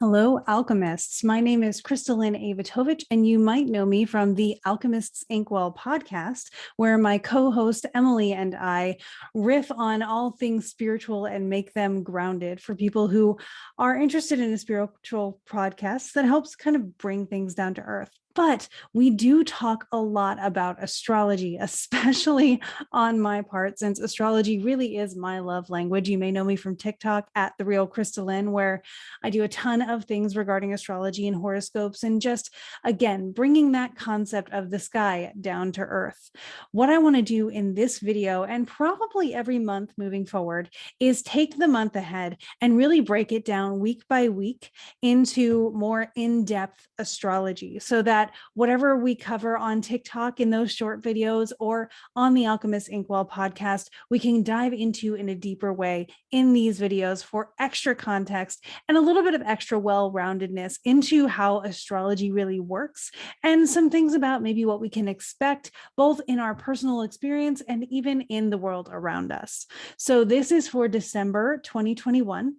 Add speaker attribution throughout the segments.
Speaker 1: Hello, alchemists. My name is Krystalin Avatovich, and you might know me from the Alchemists Inkwell podcast, where my co-host Emily and I riff on all things spiritual and make them grounded for people who are interested in a spiritual podcast that helps kind of bring things down to earth. But we do talk a lot about astrology, especially on my part, since astrology really is my love language. You may know me from TikTok at The Real Krystalin, where I do a ton of things regarding astrology and horoscopes and just, again, bringing that concept of the sky down to earth. What I want to do in this video, and probably every month moving forward, is take the month ahead and really break it down week by week into more in-depth astrology so that whatever we cover on TikTok in those short videos or on the Alchemist Inkwell podcast, we can dive into in a deeper way in these videos for extra context and a little bit of extra well-roundedness into how astrology really works and some things about maybe what we can expect both in our personal experience and even in the world around us. So this is for December 2021.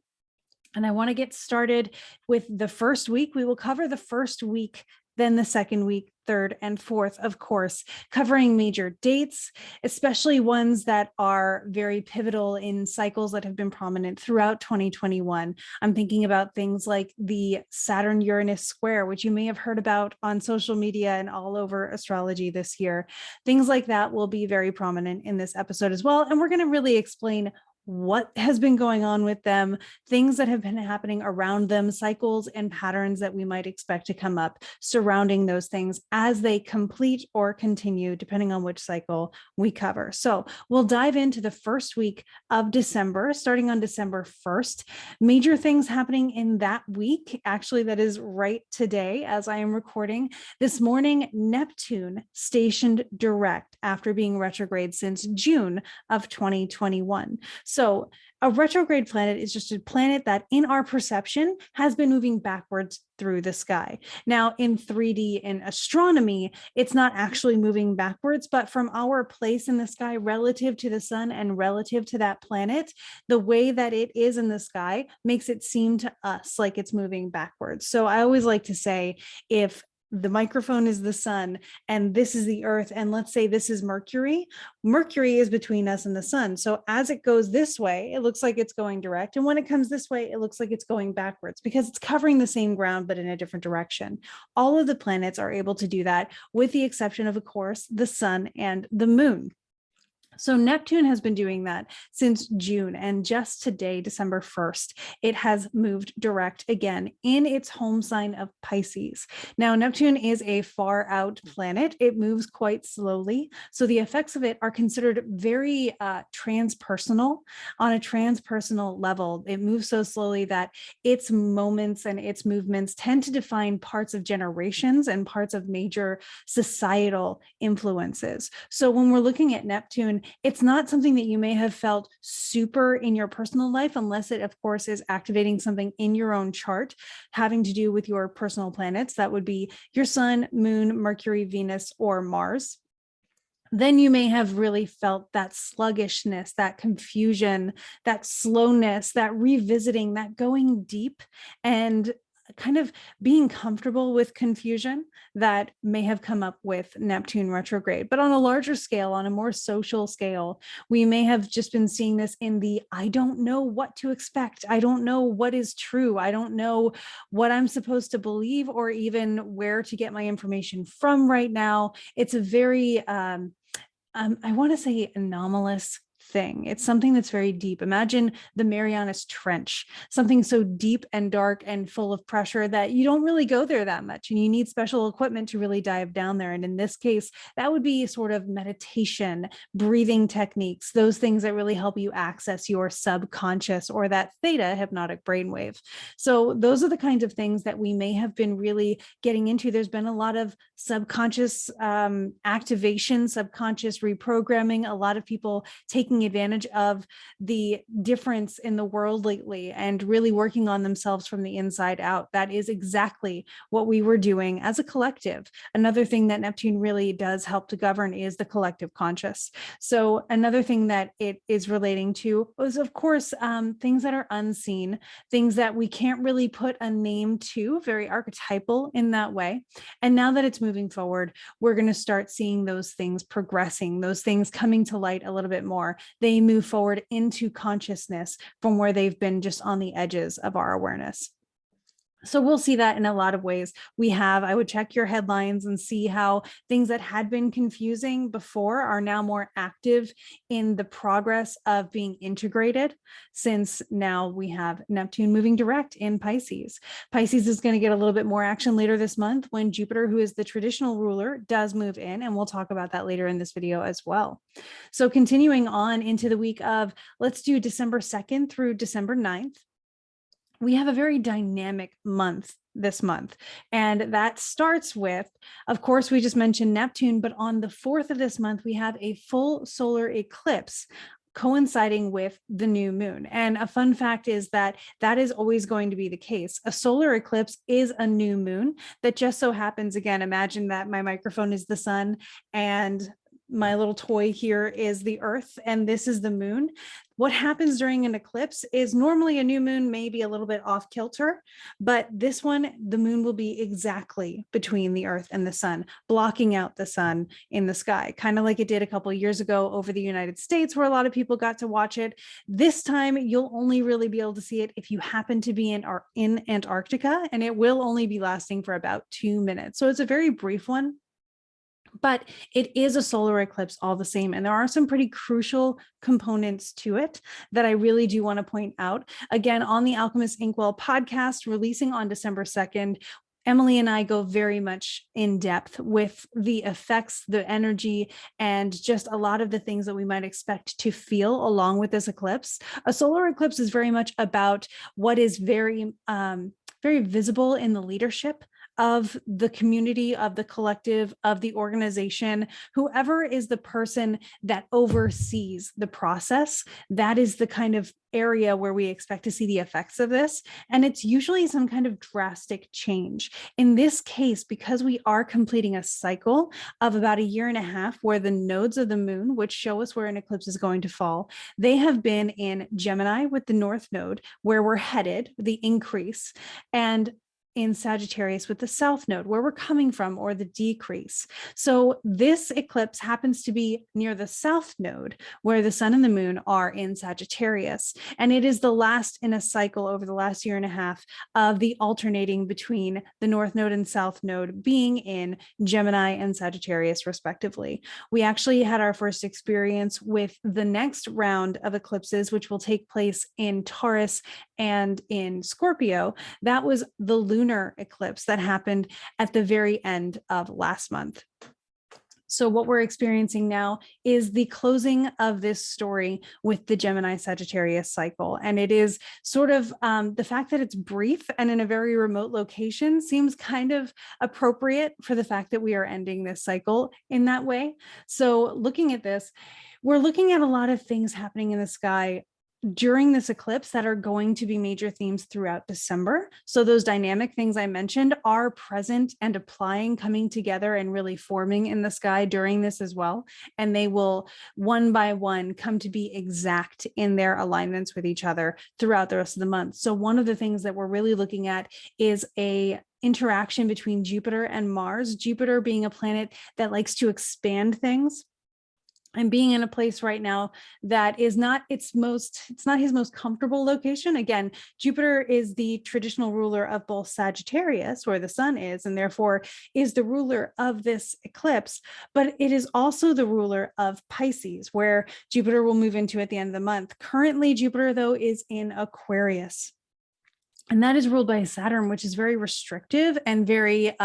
Speaker 1: And I want to get started with the first week. We will cover the first week, then the second week, third, and fourth, of course, covering major dates, especially ones that are very pivotal in cycles that have been prominent throughout 2021. I'm thinking about things like the Saturn-Uranus square, which you may have heard about on social media and all over astrology this year. Things like that will be very prominent in this episode as well. And we're going to really explain what has been going on with them, things that have been happening around them, cycles and patterns that we might expect to come up surrounding those things as they complete or continue, depending on which cycle we cover. So we'll dive into the first week of December, starting on December 1st. Major things happening in that week, actually, that is right today as I am recording. This morning, Neptune stationed direct after being retrograde since June of 2021. So a retrograde planet is just a planet that in our perception has been moving backwards through the sky. Now in 3D in astronomy, it's not actually moving backwards, but from our place in the sky relative to the sun and relative to that planet, the way that it is in the sky makes it seem to us like it's moving backwards. So I always like to say, if the microphone is the sun and this is the earth, and let's say this is Mercury is between us and the sun. So as it goes this way, it looks like it's going direct. And when it comes this way, it looks like it's going backwards because it's covering the same ground, but in a different direction. All of the planets are able to do that with the exception of course, the sun and the moon. So Neptune has been doing that since June, and just today, December 1st, it has moved direct again in its home sign of Pisces. Now, Neptune is a far out planet. It moves quite slowly. So the effects of it are considered very transpersonal. On a transpersonal level, it moves so slowly that its moments and its movements tend to define parts of generations and parts of major societal influences. So when we're looking at Neptune, it's not something that you may have felt super in your personal life, unless it, of course, is activating something in your own chart having to do with your personal planets. That would be your sun, moon, Mercury, Venus, or Mars. Then you may have really felt that sluggishness, that confusion, that slowness, that revisiting, that going deep and kind of being comfortable with confusion that may have come up with Neptune retrograde. But on a larger scale, on a more social scale, we may have just been seeing this in the, I don't know what to expect. I don't know what is true. I don't know what I'm supposed to believe or even where to get my information from right now. It's a very, I want to say anomalous thing. It's something that's very deep. Imagine the Marianas Trench, something so deep and dark and full of pressure that you don't really go there that much, and you need special equipment to really dive down there. And in this case, that would be sort of meditation, breathing techniques, those things that really help you access your subconscious or that theta hypnotic brainwave. So those are the kinds of things that we may have been really getting into. There's been a lot of subconscious activation, subconscious reprogramming, a lot of people taking taking advantage of the difference in the world lately and really working on themselves from the inside out. That is exactly what we were doing as a collective. Another thing that Neptune really does help to govern is the collective conscious. So another thing that it is relating to is, of course, things that are unseen, things that we can't really put a name to, very archetypal in that way. And now that it's moving forward, we're going to start seeing those things progressing, those things coming to light a little bit more. They move forward into consciousness from where they've been just on the edges of our awareness. So we'll see that in a lot of ways. I would check your headlines and see how things that had been confusing before are now more active in the progress of being integrated, since now we have Neptune moving direct in Pisces. Pisces is going to get a little bit more action later this month when Jupiter, who is the traditional ruler, does move in, and we'll talk about that later in this video as well. So continuing on into the week of, let's do December 2nd through December 9th. We have a very dynamic month this month. And that starts with, of course, we just mentioned Neptune, but on the 4th of this month, we have a full solar eclipse coinciding with the new moon. And a fun fact is that that is always going to be the case. A solar eclipse is a new moon that just so happens, again, imagine that my microphone is the sun and my little toy here is the earth and this is the moon. What happens during an eclipse is normally a new moon may be a little bit off kilter, but this one, the moon will be exactly between the earth and the sun, blocking out the sun in the sky, kind of like it did a couple of years ago over the United States, where a lot of people got to watch it. This time, you'll only really be able to see it if you happen to be in Antarctica, and it will only be lasting for about 2 minutes. So it's a very brief one. But it is a solar eclipse all the same. And there are some pretty crucial components to it that I really do want to point out. Again, on the Alchemist Inkwell podcast, releasing on December 2nd, Emily and I go very much in depth with the effects, the energy, and just a lot of the things that we might expect to feel along with this eclipse. A solar eclipse is very much about what is very, very visible in the leadership of the community, of the collective, of the organization, whoever is the person that oversees the process. That is the kind of area where we expect to see the effects of this. And it's usually some kind of drastic change. In this case, because we are completing a cycle of about 1.5 years where the nodes of the moon, which show us where an eclipse is going to fall, they have been in Gemini with the North Node, where we're headed, the increase, and in Sagittarius with the South Node, where we're coming from, or the decrease. So this eclipse happens to be near the South Node, where the sun and the moon are in Sagittarius. And it is the last in a cycle over the last 1.5 years of the alternating between the North Node and South Node being in Gemini and Sagittarius, respectively. We actually had our first experience with the next round of eclipses, which will take place in Taurus and in Scorpio. That was the lunar eclipse that happened at the very end of last month. So what we're experiencing now is the closing of this story with the Gemini Sagittarius cycle. And it is sort of the fact that it's brief and in a very remote location seems kind of appropriate for the fact that we are ending this cycle in that way. So looking at this, we're looking at a lot of things happening in the sky during this eclipse that are going to be major themes throughout December. So those dynamic things I mentioned are present and applying, coming together and really forming in the sky during this as well. And they will one by one come to be exact in their alignments with each other throughout the rest of the month. So one of the things that we're really looking at is a interaction between Jupiter and Mars, Jupiter being a planet that likes to expand things, and being in a place right now that is not it's not his most comfortable location. Again, Jupiter is the traditional ruler of both Sagittarius, where the sun is, and therefore is the ruler of this eclipse, but it is also the ruler of Pisces, where Jupiter will move into at the end of the month. Currently, Jupiter, though, is in Aquarius. And that is ruled by Saturn, which is very restrictive and very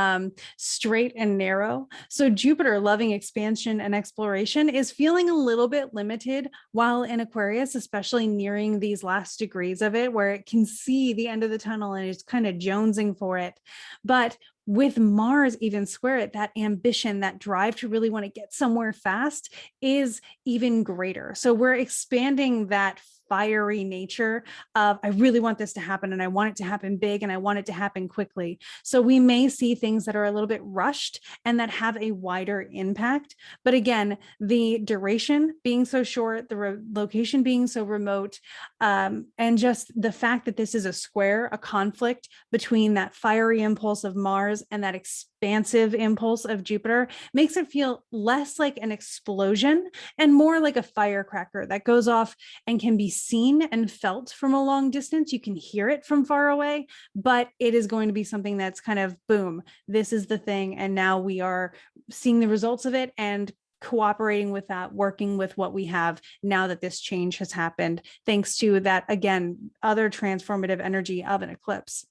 Speaker 1: straight and narrow. So Jupiter, loving expansion and exploration, is feeling a little bit limited while in Aquarius, especially nearing these last degrees of it, where it can see the end of the tunnel and it's kind of jonesing for it. But with Mars even square it, that ambition, that drive to really want to get somewhere fast is even greater. So we're expanding that fiery nature of, I really want this to happen and I want it to happen big and I want it to happen quickly. So we may see things that are a little bit rushed and that have a wider impact. But again, the duration being so short, the location being so remote, and just the fact that this is a square, a conflict between that fiery impulse of Mars and that expansive impulse of Jupiter, makes it feel less like an explosion and more like a firecracker that goes off and can be seen and felt from a long distance. You can hear it from far away, but it is going to be something that's kind of boom, this is the thing. And now we are seeing the results of it and cooperating with that, working with what we have now that this change has happened, thanks to that, again, other transformative energy of an eclipse.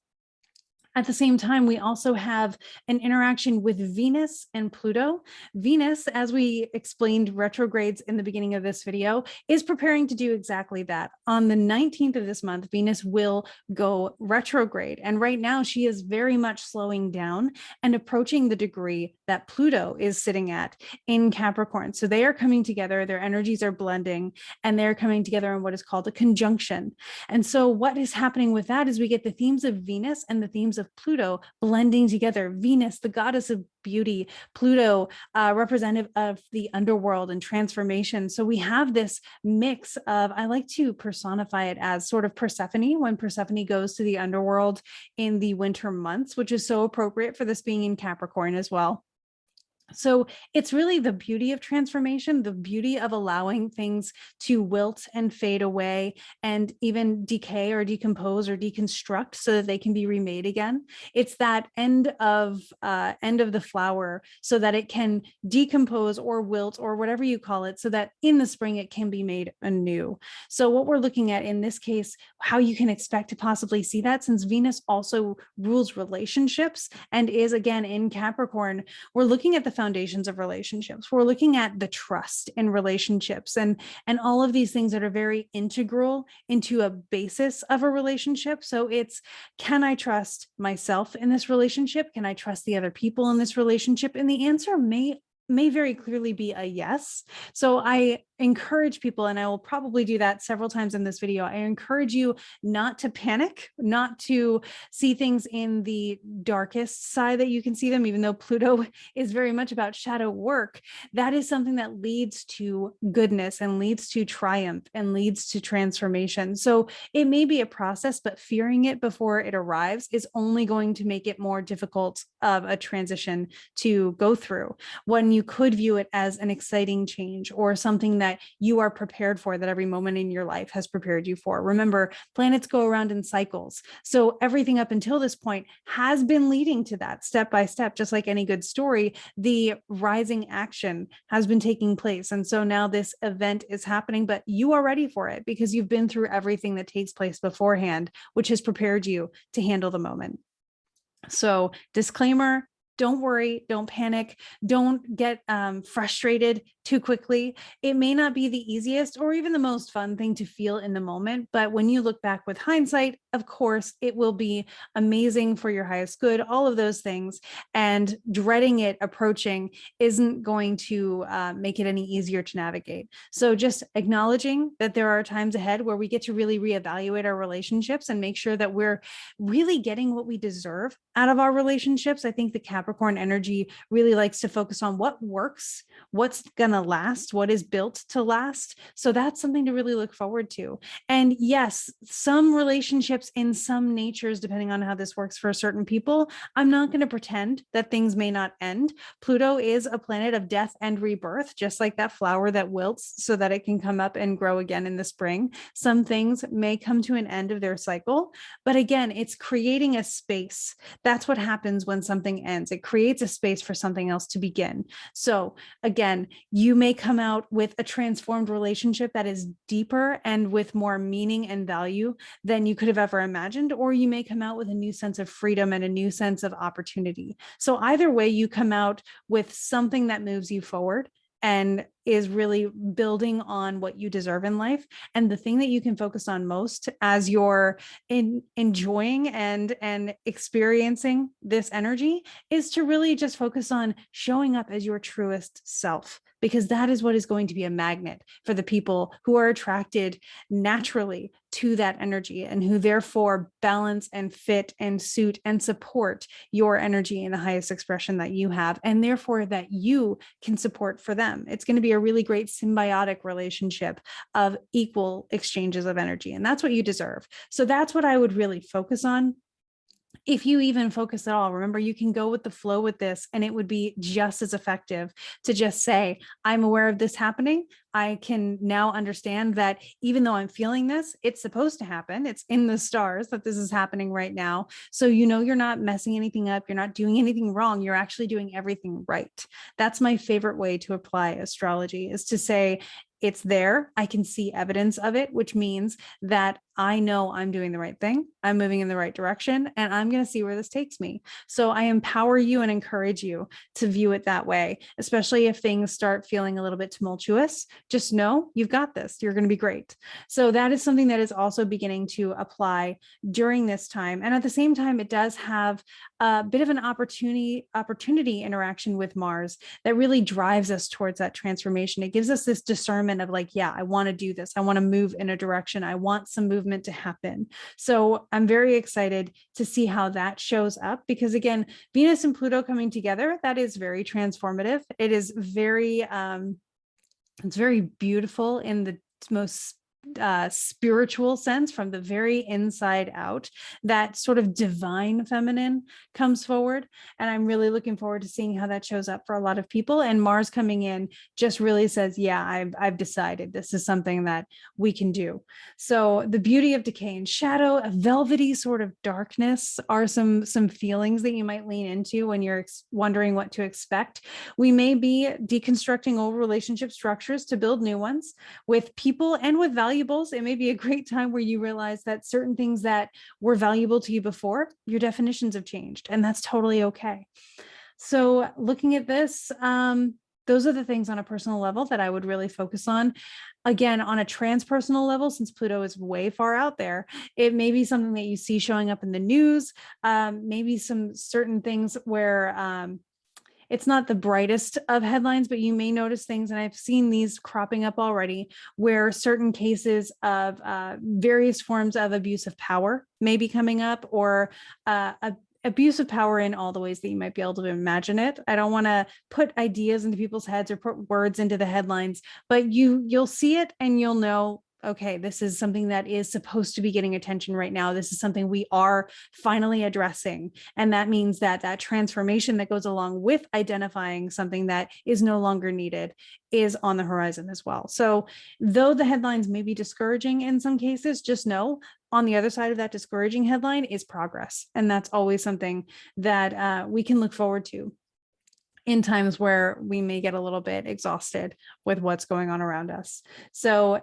Speaker 1: At the same time, we also have an interaction with Venus and Pluto. Venus, as we explained retrogrades in the beginning of this video, is preparing to do exactly that. On the 19th of this month, Venus will go retrograde. And right now she is very much slowing down and approaching the degree that Pluto is sitting at in Capricorn. So they are coming together, their energies are blending, and they're coming together in what is called a conjunction. And so what is happening with that is we get the themes of Venus and the themes of Pluto blending together. Venus, the goddess of beauty, Pluto, representative of the underworld and transformation. So we have this mix of, I like to personify it as sort of Persephone, when Persephone goes to the underworld in the winter months, which is so appropriate for this being in Capricorn as well. So it's really the beauty of transformation, the beauty of allowing things to wilt and fade away and even decay or decompose or deconstruct so that they can be remade again. It's that end of the flower so that it can decompose or wilt or whatever you call it, so that in the spring it can be made anew. So what we're looking at in this case, how you can expect to possibly see that, since Venus also rules relationships and is again in Capricorn, we're looking at the foundations of relationships. We're looking at the trust in relationships and all of these things that are very integral into a basis of a relationship. So it's, can I trust myself in this relationship? Can I trust the other people in this relationship? And the answer may very clearly be a yes. So I encourage people, and I will probably do that several times in this video, I encourage you not to panic, not to see things in the darkest side that you can see them, even though Pluto is very much about shadow work. That is something that leads to goodness and leads to triumph and leads to transformation. So it may be a process, but fearing it before it arrives is only going to make it more difficult of a transition to go through, when you could view it as an exciting change or something that you are prepared for, that every moment in your life has prepared you for. Remember, planets go around in cycles. So everything up until this point has been leading to that step by step, just like any good story, the rising action has been taking place. And so now this event is happening, but you are ready for it because you've been through everything that takes place beforehand, which has prepared you to handle the moment. So disclaimer, don't worry, don't panic, don't get frustrated too quickly. It may not be the easiest or even the most fun thing to feel in the moment, but when you look back with hindsight, of course, it will be amazing for your highest good, all of those things. And dreading it approaching isn't going to make it any easier to navigate. So just acknowledging that there are times ahead where we get to really reevaluate our relationships and make sure that we're really getting what we deserve out of our relationships. I think the Capricorn energy really likes to focus on what works, what's going to last, what is built to last. So that's something to really look forward to. And yes, some relationships in some natures, depending on how this works for certain people, I'm not going to pretend that things may not end. Pluto is a planet of death and rebirth, just like that flower that wilts so that it can come up and grow again in the spring. Some things may come to an end of their cycle, but again, it's creating a space. That's what happens when something ends. it creates a space for something else to begin. So again, you may come out with a transformed relationship that is deeper and with more meaning and value than you could have ever imagined, or you may come out with a new sense of freedom and a new sense of opportunity. So either way, you come out with something that moves you forward and is really building on what you deserve in life. And the thing that you can focus on most as you're enjoying and experiencing this energy is to really just focus on showing up as your truest self, because that is what is going to be a magnet for the people who are attracted naturally to that energy and who therefore balance and fit and suit and support your energy in the highest expression that you have, and therefore that you can support for them. It's going to be a really great symbiotic relationship of equal exchanges of energy, and that's what you deserve. So that's what I would really focus on. If you even focus at all, remember, you can go with the flow with this, and it would be just as effective to just say, I'm aware of this happening. I can now understand that even though I'm feeling this, it's supposed to happen. It's in the stars that this is happening right now. So, you're not messing anything up. You're not doing anything wrong. You're actually doing everything right. That's my favorite way to apply astrology, is to say, it's there. I can see evidence of it, which means that I know I'm doing the right thing. I'm moving in the right direction, and I'm going to see where this takes me. So I empower you and encourage you to view it that way, especially if things start feeling a little bit tumultuous. Just know you've got this. You're going to be great. So that is something that is also beginning to apply during this time. And at the same time, it does have a bit of an opportunity interaction with Mars that really drives us towards that transformation. It gives us this discernment of like, yeah, I want to do this. I want to move in a direction. I want some movement to happen. So I'm very excited to see how that shows up, because again, Venus and Pluto coming together, that is very transformative. It is very, it's very beautiful in the most spiritual sense, from the very inside out. That sort of divine feminine comes forward, and I'm really looking forward to seeing how that shows up for a lot of people. And Mars coming in just really says, yeah, I've decided this is something that we can do. So the beauty of decay and shadow, a velvety sort of darkness, are some feelings that you might lean into when you're wondering what to expect. We may be deconstructing old relationship structures to build new ones with people and with valuables. It may be a great time where you realize that certain things that were valuable to you before, your definitions have changed, and that's totally okay. So looking at this, those are the things on a personal level that I would really focus on. Again, on a transpersonal level, since Pluto is way far out there, it may be something that you see showing up in the news, maybe some certain things where it's not the brightest of headlines, but you may notice things, and I've seen these cropping up already, where certain cases of various forms of abuse of power may be coming up, or abuse of power in all the ways that you might be able to imagine it. I don't want to put ideas into people's heads or put words into the headlines, but you'll see it and you'll know, okay, this is something that is supposed to be getting attention right now. This is something we are finally addressing. And that means that that transformation that goes along with identifying something that is no longer needed is on the horizon as well. So though the headlines may be discouraging in some cases, just know on the other side of that discouraging headline is progress. And that's always something that we can look forward to in times where we may get a little bit exhausted with what's going on around us. So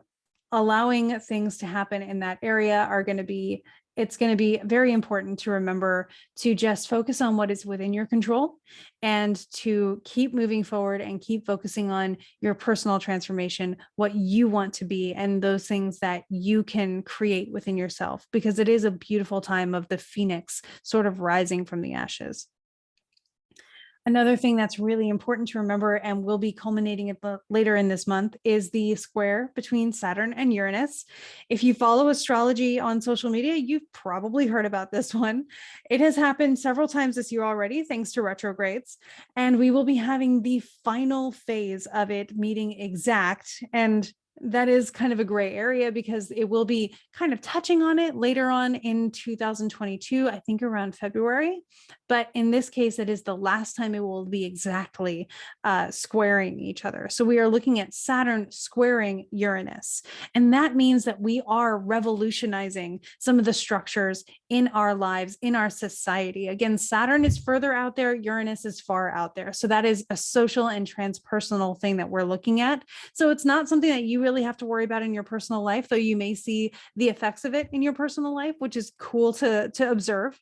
Speaker 1: allowing things to happen in that area it's going to be very important to remember to just focus on what is within your control, and to keep moving forward and keep focusing on your personal transformation, what you want to be, and those things that you can create within yourself, because it is a beautiful time of the phoenix sort of rising from the ashes. Another thing that's really important to remember, and will be culminating later in this month, is the square between Saturn and Uranus. If you follow astrology on social media, you've probably heard about this one. It has happened several times this year already, thanks to retrogrades, and we will be having the final phase of it meeting exact, and that is kind of a gray area because it will be kind of touching on it later on in 2022, I think around February. But in this case, it is the last time it will be exactly squaring each other. So we are looking at Saturn squaring Uranus. And that means that we are revolutionizing some of the structures in our lives, in our society. Again, Saturn is further out there, Uranus is far out there. So that is a social and transpersonal thing that we're looking at. So it's not something that you really have to worry about in your personal life, though you may see the effects of it in your personal life, which is cool to observe.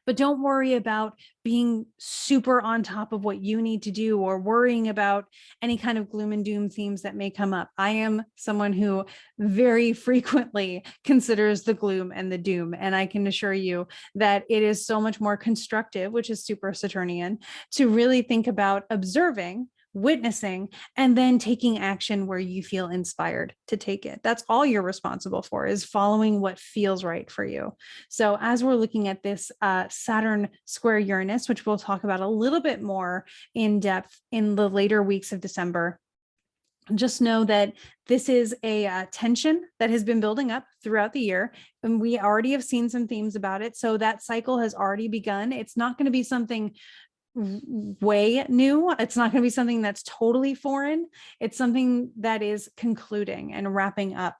Speaker 1: But don't worry about being super on top of what you need to do or worrying about any kind of gloom and doom themes that may come up. I am someone who very frequently considers the gloom and the doom. And I can assure you that it is so much more constructive, which is super Saturnian, to really think about observing, witnessing, and then taking action where you feel inspired to take it. That's all you're responsible for, is following what feels right for you. So as we're looking at this Saturn square Uranus, which we'll talk about a little bit more in depth in the later weeks of December, just know that this is a tension that has been building up throughout the year, and we already have seen some themes about it. So that cycle has already begun. It's not going to be something way new. It's not going to be something that's totally foreign. It's something that is concluding and wrapping up.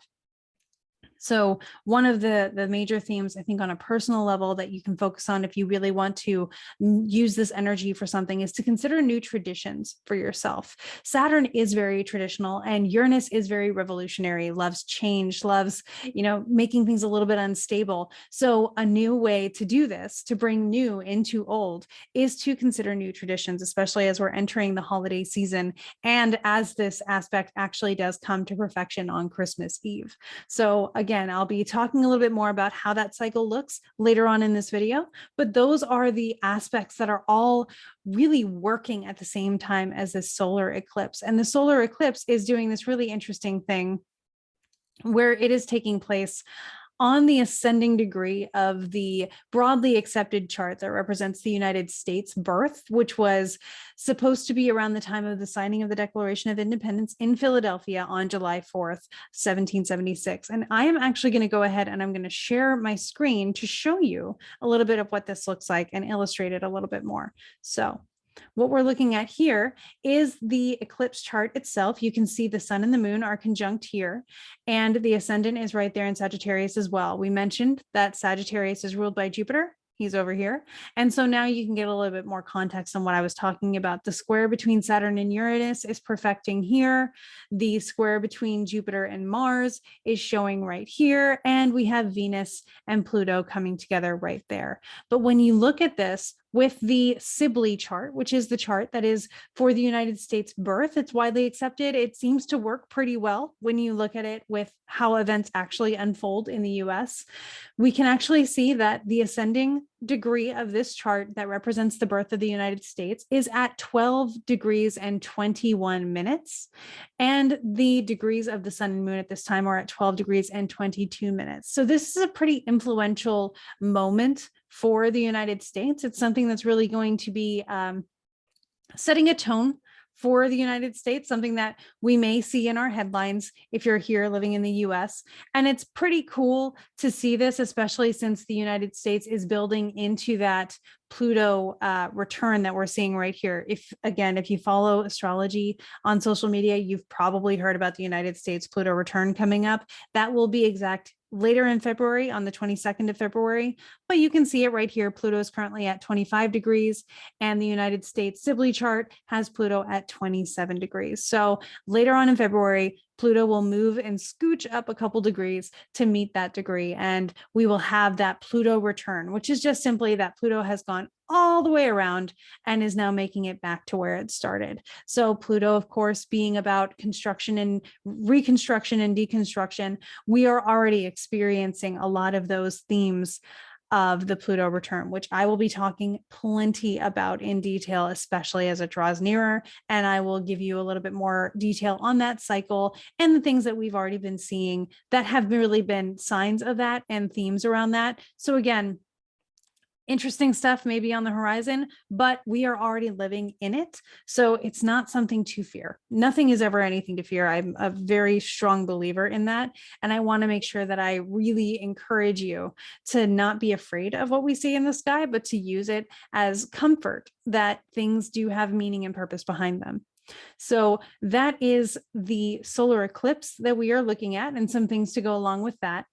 Speaker 1: So one of the major themes, I think, on a personal level that you can focus on if you really want to use this energy for something, is to consider new traditions for yourself. Saturn is very traditional and Uranus is very revolutionary, loves change, loves, making things a little bit unstable. So a new way to do this, to bring new into old, is to consider new traditions, especially as we're entering the holiday season and as this aspect actually does come to perfection on Christmas Eve. So again, I'll be talking a little bit more about how that cycle looks later on in this video, but those are the aspects that are all really working at the same time as this solar eclipse. And the solar eclipse is doing this really interesting thing where it is taking place on the ascending degree of the broadly accepted chart that represents the United States birth, which was supposed to be around the time of the signing of the Declaration of Independence in Philadelphia on July 4th, 1776. And I am actually going to go ahead and I'm going to share my screen to show you a little bit of what this looks like and illustrate it a little bit more. So what we're looking at here is the eclipse chart itself. You can see the sun and the moon are conjunct here, and the ascendant is right there in Sagittarius as well. We mentioned that Sagittarius is ruled by Jupiter. He's over here. And so now you can get a little bit more context on what I was talking about. The square between Saturn and Uranus is perfecting here. The square between Jupiter and Mars is showing right here. And we have Venus and Pluto coming together right there. But when you look at this with the Sibley chart, which is the chart that is for the United States birth, it's widely accepted. It seems to work pretty well when you look at it with how events actually unfold in the US. We can actually see that the ascending degree of this chart that represents the birth of the United States is at 12 degrees and 21 minutes. And the degrees of the sun and moon at this time are at 12 degrees and 22 minutes. So this is a pretty influential moment for the United States. It's something that's really going to be setting a tone for the United States, something that we may see in our headlines if you're here living in the US. And it's pretty cool to see this, especially since the United States is building into that Pluto return that we're seeing right here. If you follow astrology on social media, you've probably heard about the United States Pluto return coming up. That will be exact later in February, on the 22nd of February, but you can see it right here. Pluto is currently at 25 degrees and the United States Sibley chart has Pluto at 27 degrees. So later on in February, Pluto will move and scooch up a couple degrees to meet that degree. And we will have that Pluto return, which is just simply that Pluto has gone all the way around and is now making it back to where it started. So Pluto, of course, being about construction and reconstruction and deconstruction, we are already experiencing a lot of those themes of the Pluto return, which I will be talking plenty about in detail, especially as it draws nearer. And I will give you a little bit more detail on that cycle and the things that we've already been seeing that have really been signs of that and themes around that. So again, interesting stuff maybe on the horizon, but we are already living in it. So it's not something to fear. Nothing is ever anything to fear. I'm a very strong believer in that. And I want to make sure that I really encourage you to not be afraid of what we see in the sky, but to use it as comfort that things do have meaning and purpose behind them. So that is the solar eclipse that we are looking at, and some things to go along with that.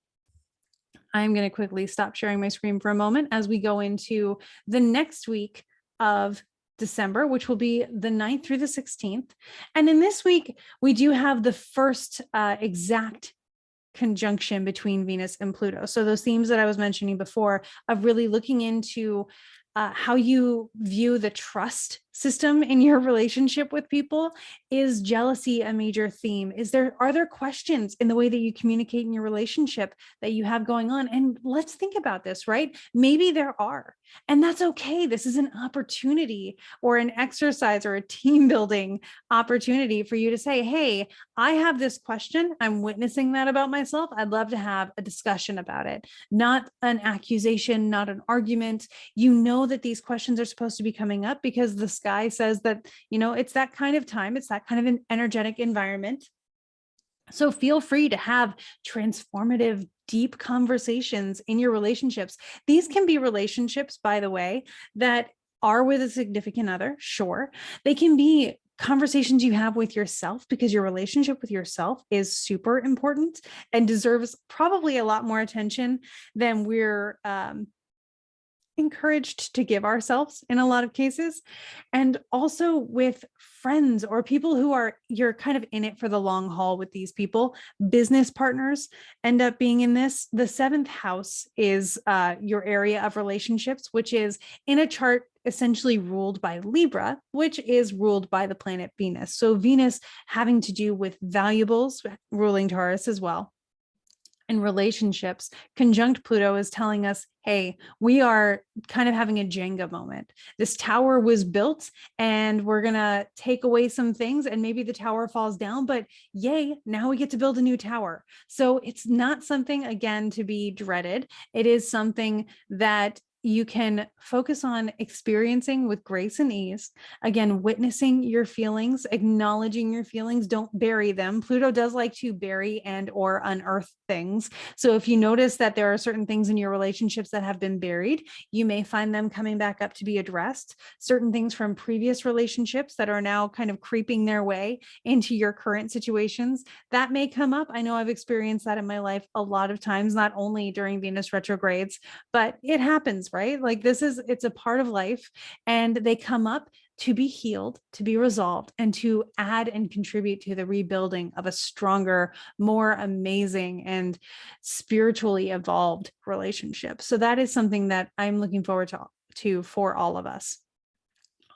Speaker 1: I'm going to quickly stop sharing my screen for a moment as we go into the next week of December, which will be the 9th through the 16th. And in this week, we do have the first exact conjunction between Venus and Pluto. So those themes that I was mentioning before of really looking into how you view the trust system in your relationship with people. Is jealousy a major theme? Are there questions in the way that you communicate in your relationship that you have going on? And let's think about this, right? Maybe there are, and that's okay. This is an opportunity or an exercise or a team building opportunity for you to say, hey, I have this question. I'm witnessing that about myself. I'd love to have a discussion about it, not an accusation, not an argument. You know that these questions are supposed to be coming up because the sky says that, it's that kind of time. It's that kind of an energetic environment. So feel free to have transformative, deep conversations in your relationships. These can be relationships, by the way, that are with a significant other. Sure. They can be conversations you have with yourself, because your relationship with yourself is super important and deserves probably a lot more attention than we're encouraged to give ourselves in a lot of cases. And also with friends or people you're kind of in it for the long haul with these people. Business partners end up being in this. The 7th house is your area of relationships, which is in a chart essentially ruled by Libra, which is ruled by the planet Venus. So Venus having to do with valuables, ruling Taurus as well. In relationships, conjunct Pluto is telling us, hey, we are kind of having a Jenga moment. This tower was built and we're going to take away some things and maybe the tower falls down, but yay, now we get to build a new tower. So it's not something, again, to be dreaded. It is something that you can focus on experiencing with grace and ease. Again, witnessing your feelings, acknowledging your feelings, don't bury them. Pluto does like to bury and or unearth things. So if you notice that there are certain things in your relationships that have been buried, you may find them coming back up to be addressed. Certain things from previous relationships that are now kind of creeping their way into your current situations, that may come up. I know I've experienced that in my life a lot of times, not only during Venus retrogrades, but it happens, right? Like it's a part of life, and they come up to be healed, to be resolved, and to add and contribute to the rebuilding of a stronger, more amazing and spiritually evolved relationship. So that is something that I'm looking forward to for all of us.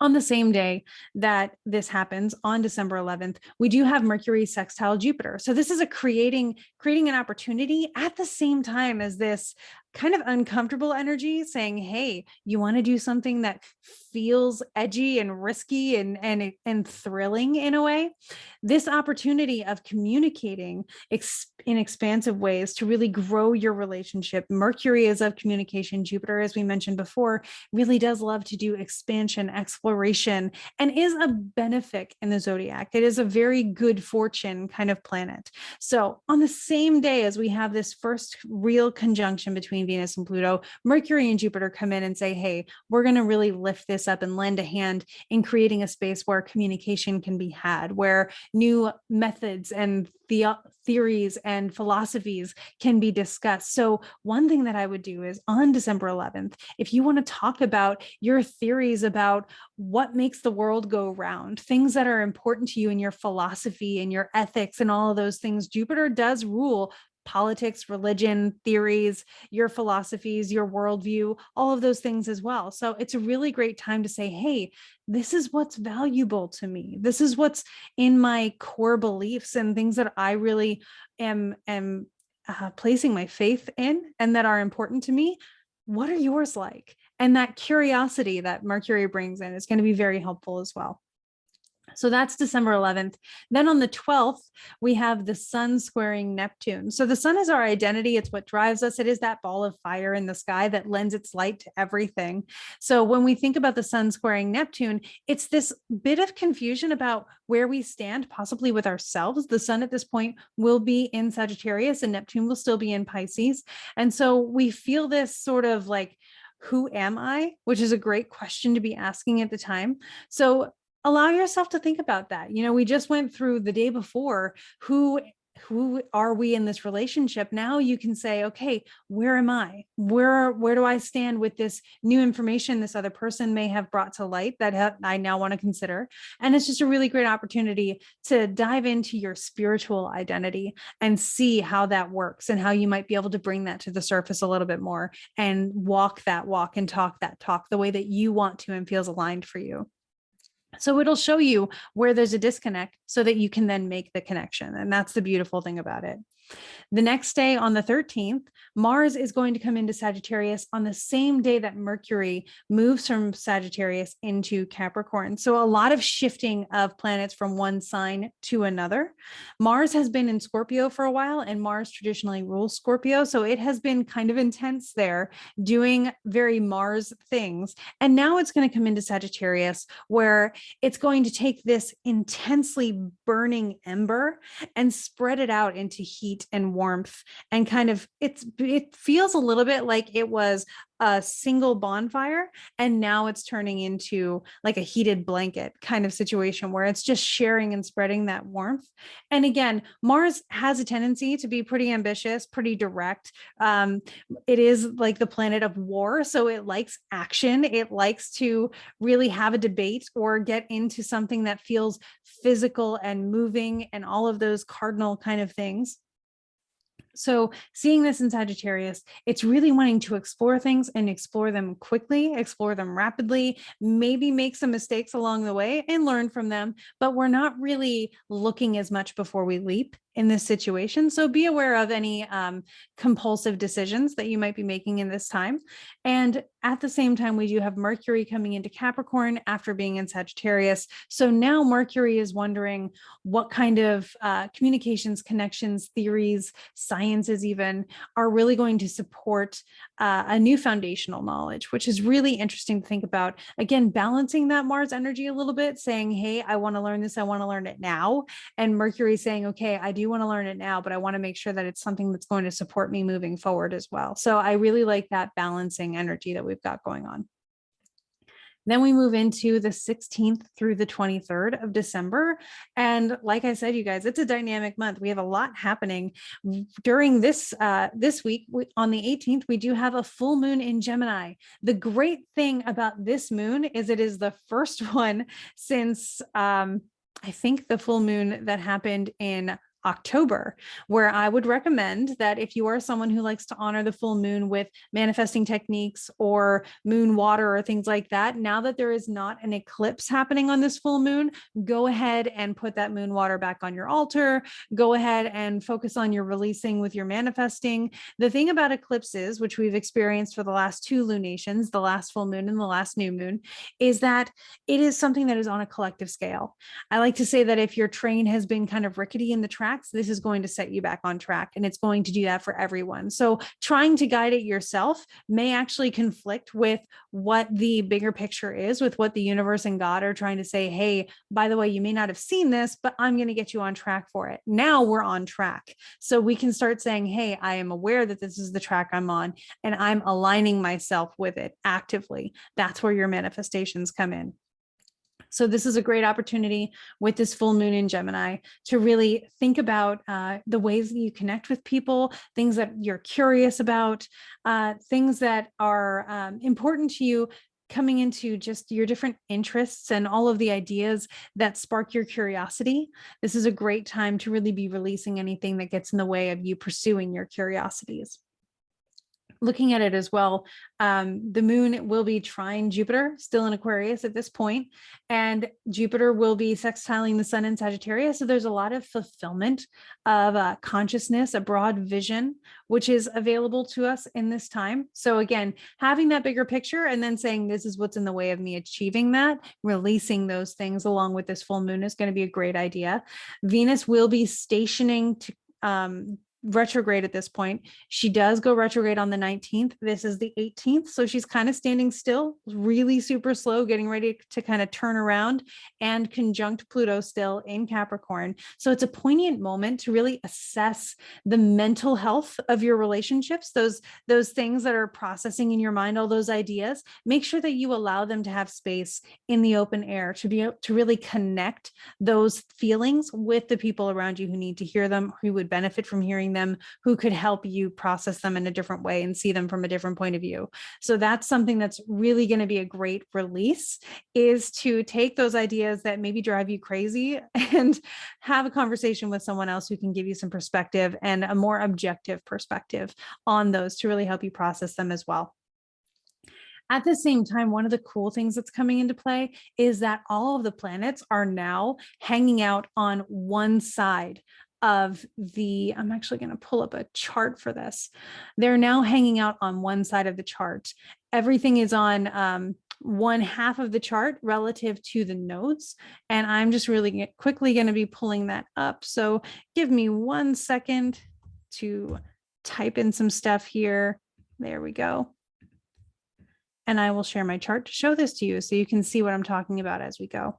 Speaker 1: On the same day that this happens, on December 11th, we do have Mercury sextile Jupiter. So this is creating an opportunity at the same time as this kind of uncomfortable energy saying, hey, you want to do something that feels edgy and risky and thrilling in a way. This opportunity of communicating in expansive ways to really grow your relationship. Mercury is of communication. Jupiter, as we mentioned before, really does love to do expansion, exploration, and is a benefic in the zodiac. It is a very good fortune kind of planet. So on the same day as we have this first real conjunction between Venus and Pluto, Mercury and Jupiter come in and say, hey, we're going to really lift this up and lend a hand in creating a space where communication can be had, where new methods and theories and philosophies can be discussed. So one thing that I would do is on December 11th, if you want to talk about your theories about what makes the world go round, things that are important to you in your philosophy and your ethics and all of those things, Jupiter does rule politics, religion, theories, your philosophies, your worldview, all of those things as well. So it's a really great time to say, hey, this is what's valuable to me. This is what's in my core beliefs and things that I really am placing my faith in and that are important to me. What are yours like? And that curiosity that Mercury brings in is going to be very helpful as well. So that's December 11th. Then on the 12th, we have the sun squaring Neptune. So the sun is our identity. It's what drives us. It is that ball of fire in the sky that lends its light to everything. So when we think about the sun squaring Neptune, it's this bit of confusion about where we stand, possibly with ourselves. The sun at this point will be in Sagittarius and Neptune will still be in Pisces. And so we feel this sort of like, who am I? Which is a great question to be asking at the time. So allow yourself to think about that. We just went through the day before who are we in this relationship. Now you can say, okay, where am I? Where do I stand with this new information this other person may have brought to light that I now want to consider? And it's just a really great opportunity to dive into your spiritual identity and see how that works and how you might be able to bring that to the surface a little bit more and walk that walk and talk that talk the way that you want to and feels aligned for you. So it'll show you where there's a disconnect so that you can then make the connection. And that's the beautiful thing about it. The next day on the 13th, Mars is going to come into Sagittarius on the same day that Mercury moves from Sagittarius into Capricorn. So a lot of shifting of planets from one sign to another. Mars has been in Scorpio for a while, and Mars traditionally rules Scorpio. So it has been kind of intense there, doing very Mars things. And now it's going to come into Sagittarius, where it's going to take this intensely burning ember and spread it out into heat and warmth, and kind of it feels a little bit like it was a single bonfire and now it's turning into like a heated blanket kind of situation where it's just sharing and spreading that warmth. And again, Mars has a tendency to be pretty ambitious, pretty direct. It is like the planet of war, so it likes action. It likes to really have a debate or get into something that feels physical and moving and all of those cardinal kind of things. So seeing this in Sagittarius, it's really wanting to explore things and explore them quickly, explore them rapidly, maybe make some mistakes along the way and learn from them, but we're not really looking as much before we leap in this situation. So be aware of any compulsive decisions that you might be making in this time. And at the same time, we do have Mercury coming into Capricorn after being in Sagittarius. So now Mercury is wondering what kind of communications, connections, theories, sciences even are really going to support a new foundational knowledge, which is really interesting to think about. Again, balancing that Mars energy a little bit, saying, hey, I want to learn this. I want to learn it now. And Mercury saying, okay, I do want to learn it now, but I want to make sure that it's something that's going to support me moving forward as well. So I really like that balancing energy that we've got going on. Then we move into the 16th through the 23rd of December. And like I said, you guys, it's a dynamic month. We have a lot happening during this week. On the 18th, we do have a full moon in Gemini. The great thing about this moon is it is the first one since I think the full moon that happened in October, where I would recommend that if you are someone who likes to honor the full moon with manifesting techniques or moon water or things like that, now that there is not an eclipse happening on this full moon, go ahead and put that moon water back on your altar. Go ahead and focus on your releasing with your manifesting. The thing about eclipses, which we've experienced for the last two lunations, the last full moon and the last new moon, is that it is something that is on a collective scale. I like to say that if your train has been kind of rickety in the tracks, this is going to set you back on track, and it's going to do that for everyone. So trying to guide it yourself may actually conflict with what the bigger picture is, with what the universe and God are trying to say. Hey, by the way, you may not have seen this, but I'm going to get you on track for it. Now we're on track. So we can start saying, hey, I am aware that this is the track I'm on, and I'm aligning myself with it actively. That's where your manifestations come in. So this is a great opportunity with this full moon in Gemini to really think about the ways that you connect with people, things that you're curious about, things that are important to you, coming into just your different interests and all of the ideas that spark your curiosity. This is a great time to really be releasing anything that gets in the way of you pursuing your curiosities. looking at it as well, the moon will be trine Jupiter, still in Aquarius at this point, and Jupiter will be sextiling the sun in Sagittarius. So there's a lot of fulfillment of consciousness, a broad vision, which is available to us in this time. So again, having that bigger picture and then saying, this is what's in the way of me achieving that, releasing those things along with this full moon is going to be a great idea. Venus will be stationing to retrograde at this point. She does go retrograde on the 19th. This is the 18th. So she's kind of standing still, really super slow, getting ready to kind of turn around, and conjunct Pluto still in Capricorn. So it's a poignant moment to really assess the mental health of your relationships, those things that are processing in your mind, all those ideas. Make sure that you allow them to have space in the open air to be able to really connect those feelings with the people around you who need to hear them, who would benefit from hearing them, who could help you process them in a different way and see them from a different point of view. So that's something that's really going to be a great release, is to take those ideas that maybe drive you crazy and have a conversation with someone else who can give you some perspective and a more objective perspective on those to really help you process them as well. At the same time, one of the cool things that's coming into play is that all of the planets are now hanging out on one side of the, I'm actually going to pull up a chart for this. They're now hanging out on one side of the chart. Everything is on one half of the chart relative to the nodes. And I'm just really quickly going to be pulling that up. So give me 1 second to type in some stuff here. There we go. And I will share my chart to show this to you so you can see what I'm talking about as we go.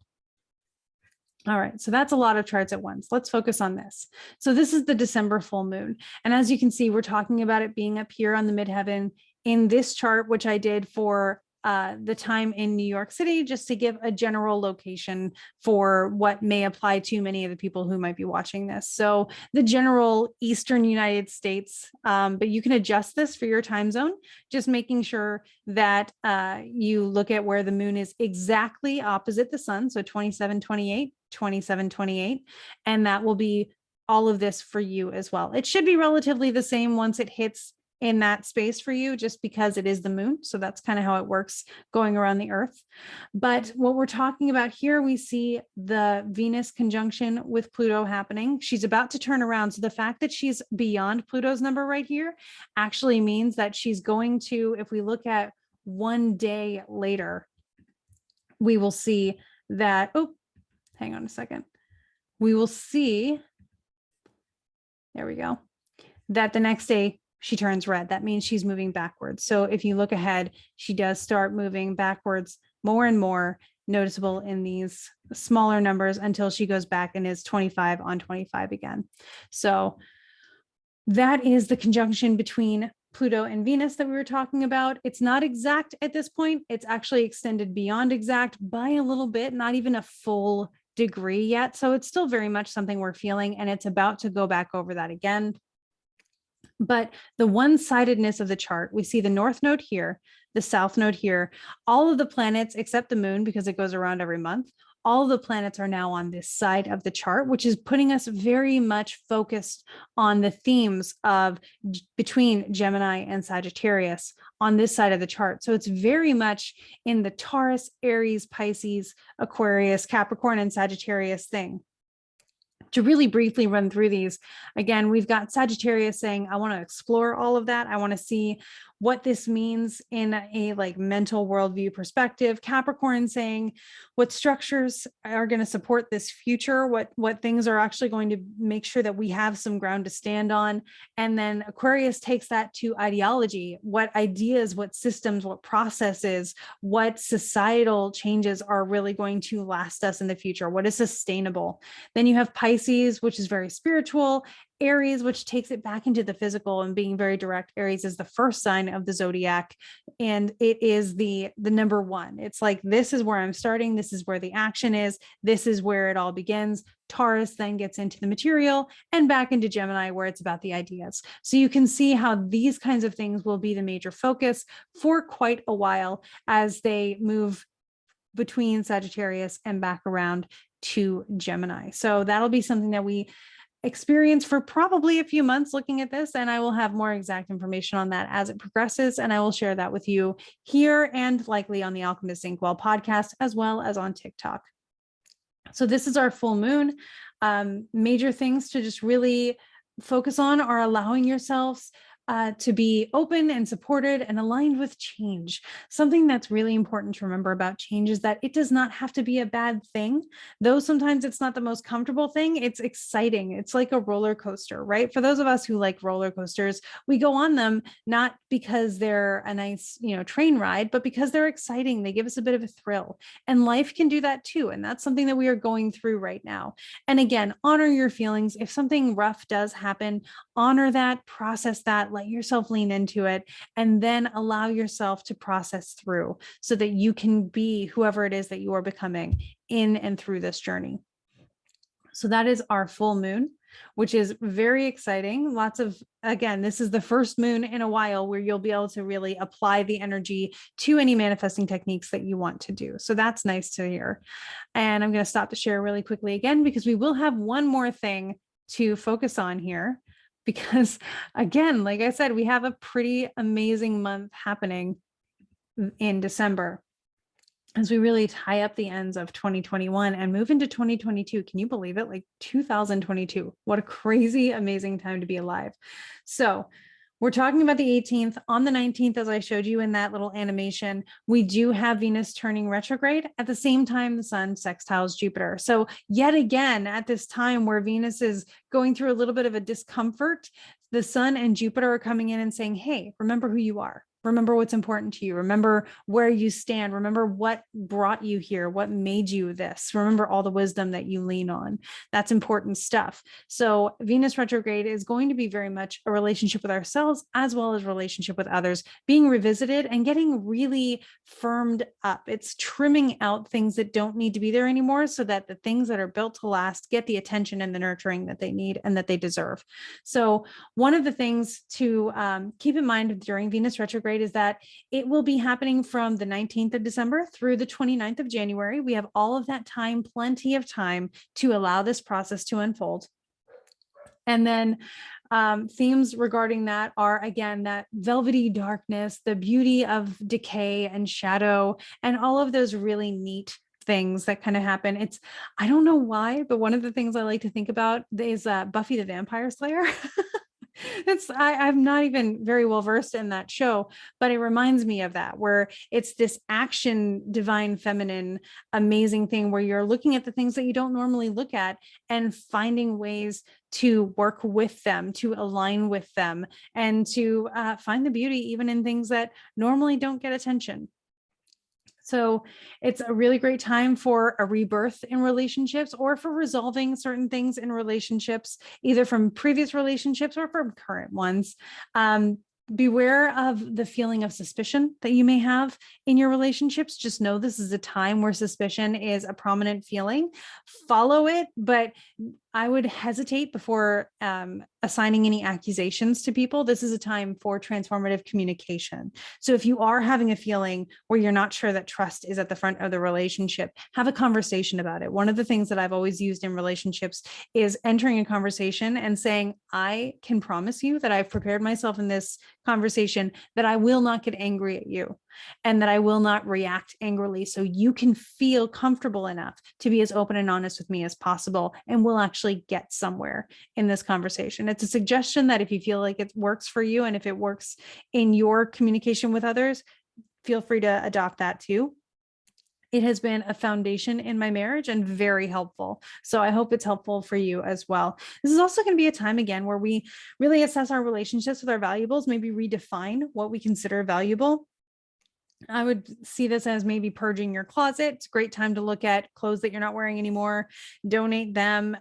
Speaker 1: All right, so that's a lot of charts at once. Let's focus on this. So this is the December full moon. And as you can see, we're talking about it being up here on the midheaven in this chart, which I did for the time in New York City, just to give a general location for what may apply to many of the people who might be watching this. So the general Eastern United States, but you can adjust this for your time zone, just making sure that you look at where the moon is exactly opposite the sun. So 2728, 2728, and that will be all of this for you as well. It should be relatively the same once it hits in that space for you, just because it is the moon. So that's kind of how it works going around the earth. But what we're talking about here, we see the Venus conjunction with Pluto happening. She's about to turn around. So the fact that she's beyond Pluto's number right here actually means that she's going to, if we look at 1 day later, we will see that, oh, hang on a second. We will see, there we go, that the next day she turns red. That means she's moving backwards. So if you look ahead, she does start moving backwards more and more, noticeable in these smaller numbers until she goes back and is 25 on 25 again. So that is the conjunction between Pluto and Venus that we were talking about. It's not exact at this point. It's actually extended beyond exact by a little bit, not even a full degree yet. So it's still very much something we're feeling, and it's about to go back over that again. But the one-sidedness of the chart, we see the north node here, the south node here, all of the planets except the moon, because it goes around every month, all of the planets are now on this side of the chart, which is putting us very much focused on the themes of between Gemini and Sagittarius on this side of the chart. So it's very much in the Taurus, Aries, Pisces, Aquarius, Capricorn, and Sagittarius thing. To really briefly run through these, again, we've got Sagittarius saying, I want to explore all of that. I want to see what this means in a like mental worldview perspective. Capricorn saying what structures are going to support this future, what things are actually going to make sure that we have some ground to stand on. And then Aquarius takes that to ideology, what ideas, what systems, what processes, what societal changes are really going to last us in the future, what is sustainable. Then you have Pisces, which is very spiritual, Aries, which takes it back into the physical and being very direct. Aries is the first sign of the zodiac, and it is the number one. It's like, this is where I'm starting. This is where the action is. This is where it all begins. Taurus then gets into the material and back into Gemini, where it's about the ideas. So you can see how these kinds of things will be the major focus for quite a while as they move between Sagittarius and back around to Gemini. So that'll be something that we experience for probably a few months looking at this, and I will have more exact information on that as it progresses, and I will share that with you here and likely on the Alchemist Inkwell podcast, as well as on TikTok. So this is our full moon. Major things to just really focus on are allowing yourselves to be open and supported and aligned with change. Something that's really important to remember about change is that it does not have to be a bad thing. Though sometimes it's not the most comfortable thing, it's exciting. It's like a roller coaster, right? For those of us who like roller coasters, we go on them not because they're a nice, train ride, but because they're exciting. They give us a bit of a thrill. And life can do that too. And that's something that we are going through right now. And again, honor your feelings. If something rough does happen, honor that, process that, let yourself lean into it, and then allow yourself to process through so that you can be whoever it is that you are becoming in and through this journey. So that is our full moon, which is very exciting. Again, this is the first moon in a while where you'll be able to really apply the energy to any manifesting techniques that you want to do. So that's nice to hear. And I'm going to stop to share really quickly again, because we will have one more thing to focus on here. Because again, like I said, we have a pretty amazing month happening in December as we really tie up the ends of 2021 and move into 2022. Can you believe it? Like 2022. What a crazy, amazing time to be alive. So we're talking about the 18th. On the 19th, as I showed you in that little animation, we do have Venus turning retrograde. At the same time, the sun sextiles Jupiter. So yet again, at this time where Venus is going through a little bit of a discomfort, the sun and Jupiter are coming in and saying, hey, remember who you are. Remember what's important to you. Remember where you stand. Remember what brought you here, what made you this. Remember all the wisdom that you lean on. That's important stuff. So Venus retrograde is going to be very much a relationship with ourselves as well as relationship with others, being revisited and getting really firmed up. It's trimming out things that don't need to be there anymore so that the things that are built to last get the attention and the nurturing that they need and that they deserve. So one of the things to keep in mind during Venus retrograde is that it will be happening from the 19th of December through the 29th of January. We have all of that time, plenty of time to allow this process to unfold. And then themes regarding that are, again, that velvety darkness, the beauty of decay and shadow, and all of those really neat things that kind of happen. I don't know why, but one of the things I like to think about is Buffy the Vampire Slayer. I'm not even very well versed in that show, but it reminds me of that, where it's this action, divine, feminine, amazing thing where you're looking at the things that you don't normally look at and finding ways to work with them, to align with them, and to find the beauty even in things that normally don't get attention. So it's a really great time for a rebirth in relationships or for resolving certain things in relationships, either from previous relationships or from current ones. Beware of the feeling of suspicion that you may have in your relationships. Just know this is a time where suspicion is a prominent feeling. Follow it, but I would hesitate before assigning any accusations to people. This is a time for transformative communication. So if you are having a feeling where you're not sure that trust is at the front of the relationship, have a conversation about it. One of the things that I've always used in relationships is entering a conversation and saying, I can promise you that I've prepared myself in this conversation that I will not get angry at you and that I will not react angrily. So you can feel comfortable enough to be as open and honest with me as possible, and we'll actually get somewhere in this conversation. It's a suggestion that if you feel like it works for you and if it works in your communication with others, feel free to adopt that too. It has been a foundation in my marriage and very helpful. So I hope it's helpful for you as well. This is also going to be a time again where we really assess our relationships with our valuables, maybe redefine what we consider valuable. I would see this as maybe purging your closet. It's a great time to look at clothes that you're not wearing anymore, donate them,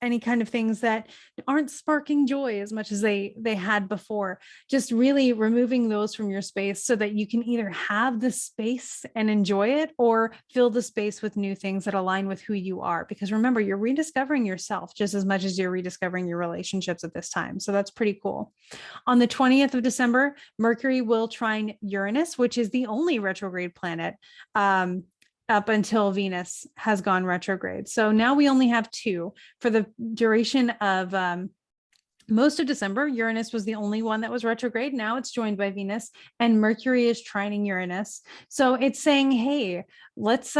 Speaker 1: any kind of things that aren't sparking joy as much as they had before. Just really removing those from your space so that you can either have the space and enjoy it or fill the space with new things that align with who you are. Because remember, you're rediscovering yourself just as much as you're rediscovering your relationships at this time. So that's pretty cool. On the 20th of December, Mercury will trine Uranus, which is the only retrograde planet up until Venus has gone retrograde. So now we only have 2 for the duration of most of December. Uranus was the only one that was retrograde. Now it's joined by Venus, and Mercury is trining Uranus. So it's saying, hey, let's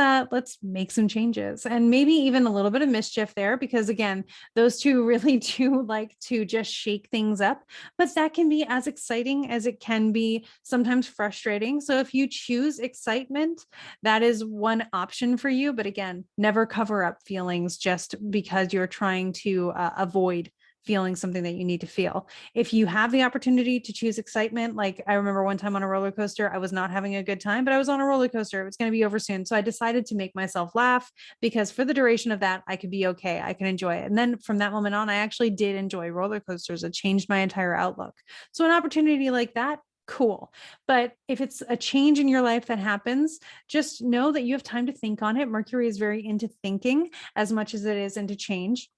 Speaker 1: make some changes, and maybe even a little bit of mischief there, because again, those two really do like to just shake things up, but that can be as exciting as it can be sometimes frustrating. So if you choose excitement, that is one option for you. But again, never cover up feelings just because you're trying to avoid feeling something that you need to feel. If you have the opportunity to choose excitement, like I remember one time on a roller coaster, I was not having a good time, but I was on a roller coaster. It was going to be over soon. So I decided to make myself laugh, because for the duration of that, I could be okay. I can enjoy it. And then from that moment on, I actually did enjoy roller coasters. It changed my entire outlook. So an opportunity like that, cool. But if it's a change in your life that happens, just know that you have time to think on it. Mercury is very into thinking as much as it is into change.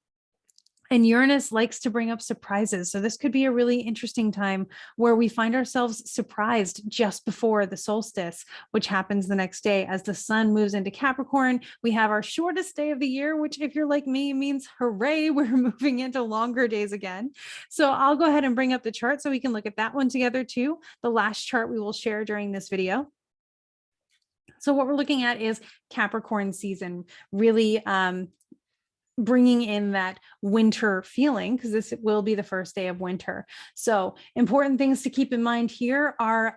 Speaker 1: And Uranus likes to bring up surprises. So this could be a really interesting time where we find ourselves surprised just before the solstice, which happens the next day. As the sun moves into Capricorn, we have our shortest day of the year, which if you're like me means hooray, we're moving into longer days again. So I'll go ahead and bring up the chart so we can look at that one together too. The last chart we will share during this video. So what we're looking at is Capricorn season, really bringing in that winter feeling, because this will be the first day of winter. So important things to keep in mind here are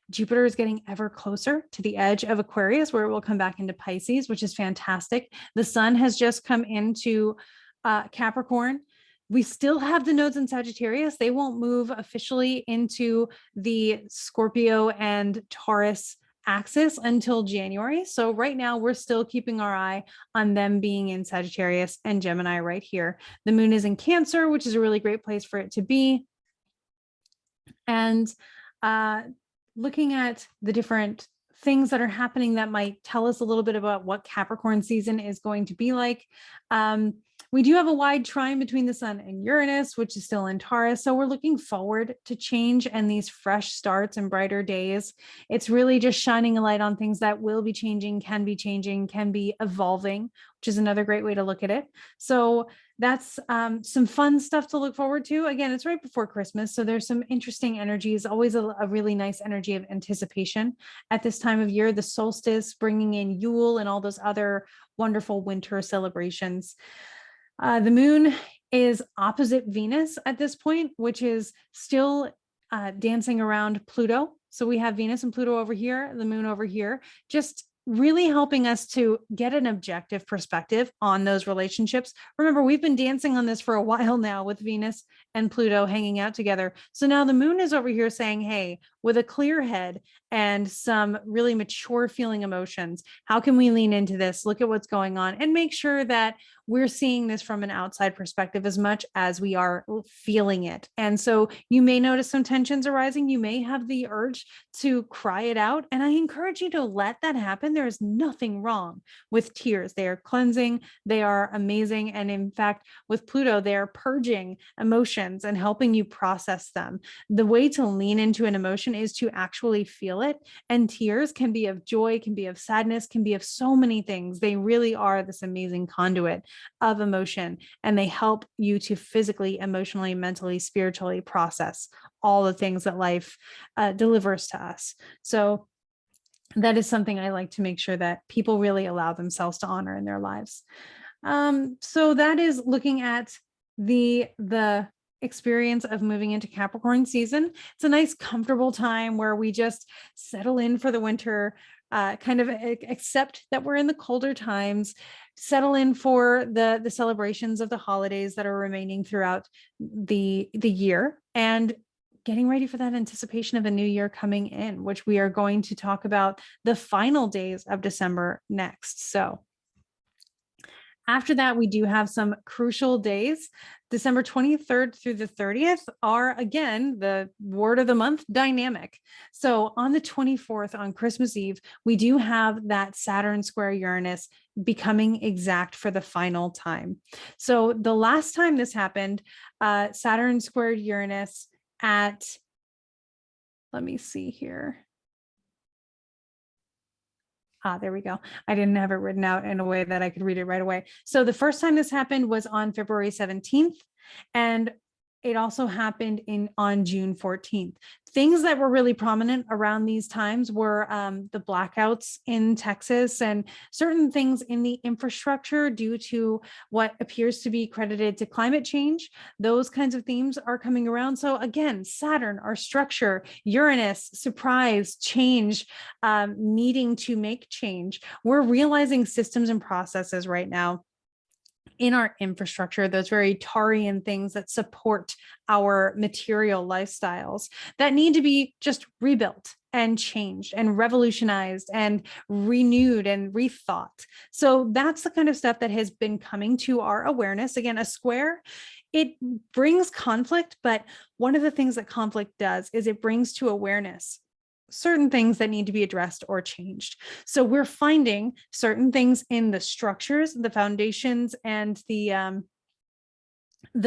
Speaker 1: Jupiter is getting ever closer to the edge of Aquarius, where it will come back into Pisces, which is fantastic. The sun has just come into Capricorn. We still have the nodes in Sagittarius. They won't move officially into the Scorpio and Taurus axis until January. So right now we're still keeping our eye on them being in Sagittarius and Gemini right here. The moon is in Cancer, which is a really great place for it to be. And looking at the different things that are happening that might tell us a little bit about what Capricorn season is going to be like. We do have a wide trine between the sun and Uranus, which is still in Taurus. So we're looking forward to change and these fresh starts and brighter days. It's really just shining a light on things that will be changing, can be evolving, which is another great way to look at it. So that's some fun stuff to look forward to. Again, it's right before Christmas, so there's some interesting energies, always a really nice energy of anticipation at this time of year. The solstice bringing in Yule and all those other wonderful winter celebrations. The moon is opposite Venus at this point, which is still dancing around Pluto. So we have Venus and Pluto over here, the moon over here, just really helping us to get an objective perspective on those relationships. Remember, we've been dancing on this for a while now with Venus and Pluto hanging out together. So now the moon is over here saying, hey, with a clear head and some really mature feeling emotions, how can we lean into this, look at what's going on, and make sure that we're seeing this from an outside perspective as much as we are feeling it. And so you may notice some tensions arising. You may have the urge to cry it out. And I encourage you to let that happen. There is nothing wrong with tears. They are cleansing. They are amazing. And in fact, with Pluto, they are purging emotions and helping you process them. The way to lean into an emotion is to actually feel it. And tears can be of joy, can be of sadness, can be of so many things. They really are this amazing conduit of emotion, and they help you to physically, emotionally, mentally, spiritually process all the things that life delivers to us. So that is something I like to make sure that people really allow themselves to honor in their lives. So that is looking at the experience of moving into Capricorn season. It's a nice, comfortable time where we just settle in for the winter, kind of accept that we're in the colder times, settle in for the celebrations of the holidays that are remaining throughout the year, and getting ready for that anticipation of a new year coming in, which we are going to talk about the final days of December next. So after that, we do have some crucial days. December 23rd through the 30th are, again, the word of the month, dynamic. So on the 24th, on Christmas Eve, we do have that Saturn square Uranus becoming exact for the final time. So the last time this happened, Saturn squared Uranus at, let me see here. There we go. I didn't have it written out in a way that I could read it right away. So the first time this happened was on February 17th, and it also happened on June 14th. Things that were really prominent around these times were the blackouts in Texas and certain things in the infrastructure due to what appears to be credited to climate change. Those kinds of themes are coming around. So again, Saturn, our structure, Uranus, surprise, change, needing to make change. We're realizing systems and processes right now in our infrastructure, those very Tarian things that support our material lifestyles that need to be just rebuilt and changed and revolutionized and renewed and rethought. So that's the kind of stuff that has been coming to our awareness. Again, a square, it brings conflict, but one of the things that conflict does is it brings to awareness certain things that need to be addressed or changed. So we're finding certain things in the structures, the foundations, and the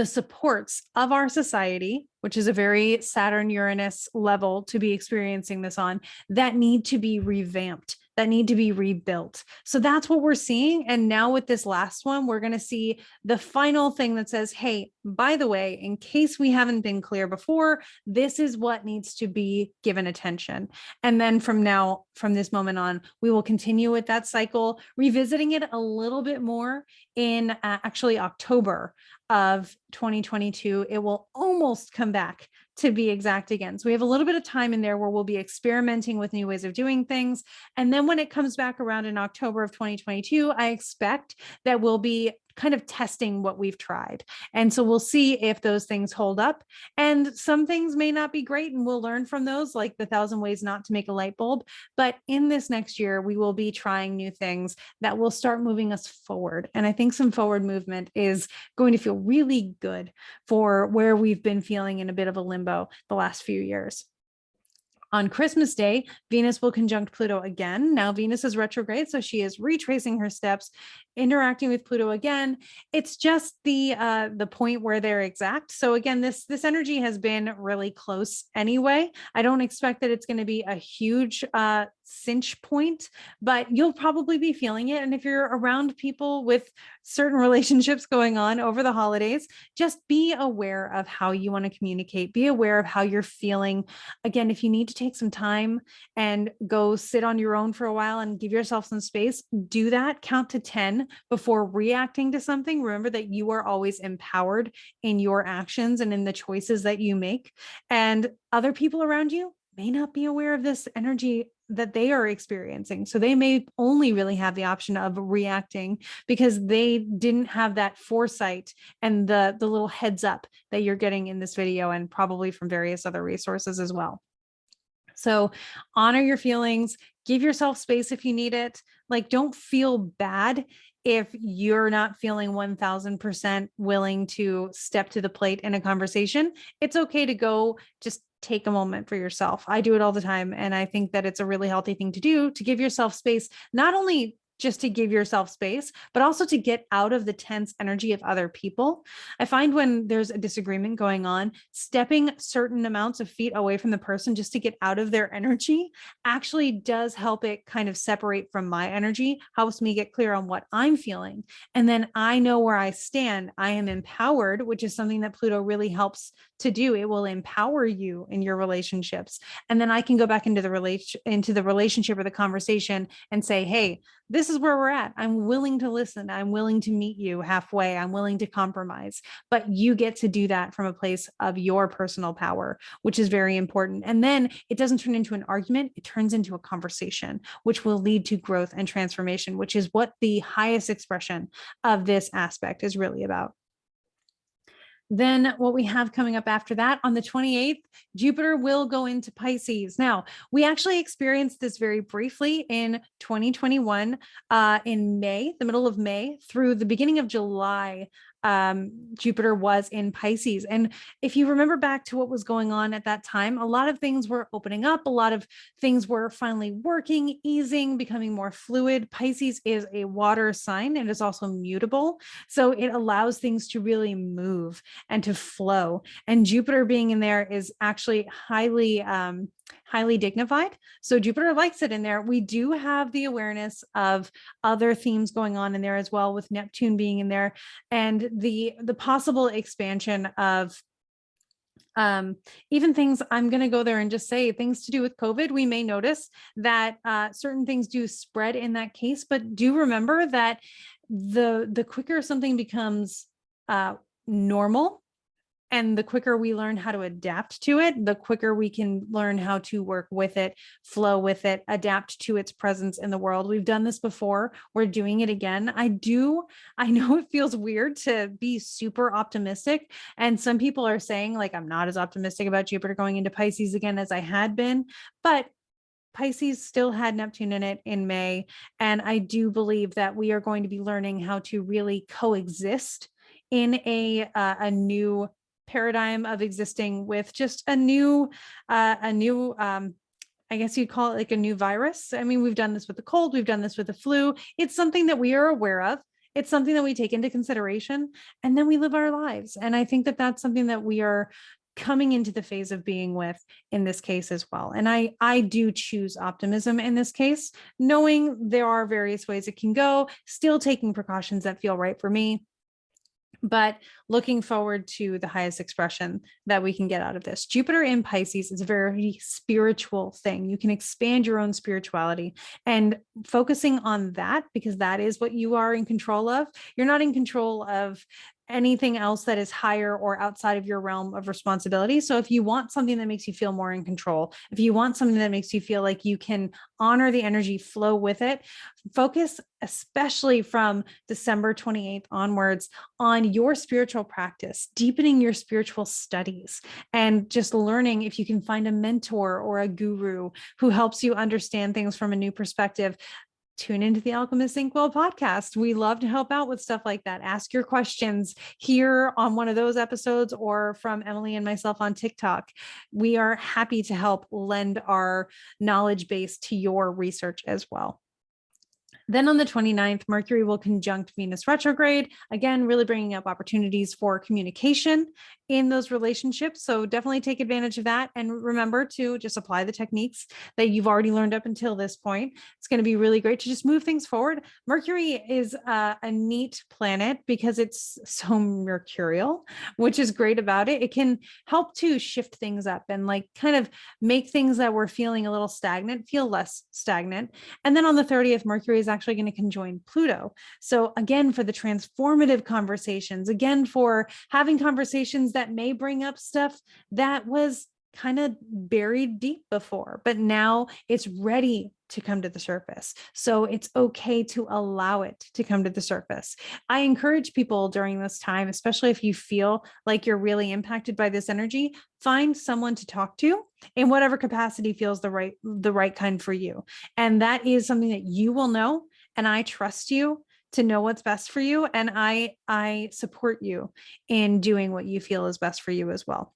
Speaker 1: supports of our society, which is a very Saturn Uranus level to be experiencing this on, that need to be revamped, that need to be rebuilt. So that's what we're seeing. And now with this last one, we're going to see the final thing that says, hey, by the way, in case we haven't been clear before, this is what needs to be given attention. And then from this moment on, we will continue with that cycle, revisiting it a little bit more in actually October of 2022. It will almost come back to be exact again. So we have a little bit of time in there where we'll be experimenting with new ways of doing things. And then when it comes back around in October of 2022, I expect that we'll be kind of testing what we've tried. And so we'll see if those things hold up. And some things may not be great, and we'll learn from those, like the 1,000 ways not to make a light bulb. But in this next year, we will be trying new things that will start moving us forward. And I think some forward movement is going to feel really good for where we've been feeling in a bit of a limbo the last few years. On Christmas Day, Venus will conjunct Pluto again. Now Venus is retrograde, so she is retracing her steps, interacting with Pluto again. It's just the point where they're exact. So again, this energy has been really close anyway. I don't expect that it's going to be a huge cinch point, but you'll probably be feeling it. And if you're around people with certain relationships going on over the holidays, just be aware of how you want to communicate. Be aware of how you're feeling. Again, if you need to take some time and go sit on your own for a while and give yourself some space, do that. Count to 10 before reacting to something. Remember that you are always empowered in your actions and in the choices that you make. And other people around you may not be aware of this energy that they are experiencing. So they may only really have the option of reacting because they didn't have that foresight and the little heads up that you're getting in this video, and probably from various other resources as well. So honor your feelings, give yourself space if you need it. Like, don't feel bad if you're not feeling 1000% willing to step to the plate in a conversation. It's okay to go just take a moment for yourself. I do it all the time. And I think that it's a really healthy thing to do, to give yourself space, not only just to give yourself space, but also to get out of the tense energy of other people. I find when there's a disagreement going on, stepping certain amounts of feet away from the person just to get out of their energy actually does help it kind of separate from my energy, helps me get clear on what I'm feeling. And then I know where I stand. I am empowered, which is something that Pluto really helps to do. It will empower you in your relationships. And then I can go back into the relationship or the conversation and say, hey, this is where we're at. I'm willing to listen. I'm willing to meet you halfway. I'm willing to compromise, but you get to do that from a place of your personal power, which is very important. And then it doesn't turn into an argument. It turns into a conversation, which will lead to growth and transformation, which is what the highest expression of this aspect is really about. Then what we have coming up after that, on the 28th, Jupiter will go into Pisces. Now, we actually experienced this very briefly in 2021, in May, the middle of May through the beginning of July. Jupiter was in Pisces. And if you remember back to what was going on at that time, a lot of things were opening up. A lot of things were finally working, easing, becoming more fluid. Pisces is a water sign. It is also mutable. So it allows things to really move and to flow. And Jupiter being in there is actually highly highly dignified. So Jupiter likes it in there. We do have the awareness of other themes going on in there as well, with Neptune being in there, and the possible expansion of even things. I'm going to go there and just say things to do with COVID. We may notice that certain things do spread in that case, but do remember that the quicker something becomes normal, and the quicker we learn how to adapt to it, the quicker we can learn how to work with it, flow with it, adapt to its presence in the world. We've done this before. We're doing it again. I know it feels weird to be super optimistic. And some people are saying, like, I'm not as optimistic about Jupiter going into Pisces again as I had been, but Pisces still had Neptune in it in May. And I do believe that we are going to be learning how to really coexist in a new paradigm of existing with just a new I guess you'd call it like a new virus. I mean, we've done this with the cold, we've done this with the flu. It's something that we are aware of. It's something that we take into consideration, and then we live our lives. And I think that that's something that we are coming into the phase of being with in this case as well. And I do choose optimism in this case, knowing there are various ways it can go, still taking precautions that feel right for me, but looking forward to the highest expression that we can get out of this. Jupiter in Pisces is a very spiritual thing. You can expand your own spirituality, and focusing on that, because that is what you are in control of. You're not in control of anything else that is higher or outside of your realm of responsibility. So if you want something that makes you feel more in control, if you want something that makes you feel like you can honor the energy, flow with it, focus, especially from December 28th onwards, on your spiritual practice, deepening your spiritual studies, and just learning if you can find a mentor or a guru who helps you understand things from a new perspective. Tune into the Alchemist Inkwell podcast. We love to help out with stuff like that. Ask your questions here on one of those episodes, or from Emily and myself on TikTok. We are happy to help lend our knowledge base to your research as well. Then on the 29th, Mercury will conjunct Venus retrograde, again, really bringing up opportunities for communication in those relationships. So definitely take advantage of that. And remember to just apply the techniques that you've already learned up until this point. It's going to be really great to just move things forward. Mercury is a neat planet because it's so mercurial, which is great about it. It can help to shift things up and like kind of make things that were feeling a little stagnant feel less stagnant. And then on the 30th, Mercury is actually going to conjoin Pluto. So again, for the transformative conversations, again, for having conversations that may bring up stuff that was kind of buried deep before, but now it's ready to come to the surface. So it's okay to allow it to come to the surface. I encourage people during this time, especially if you feel like you're really impacted by this energy, find someone to talk to in whatever capacity feels the right kind for you. And that is something that you will know. And I trust you to know what's best for you. And I support you in doing what you feel is best for you as well.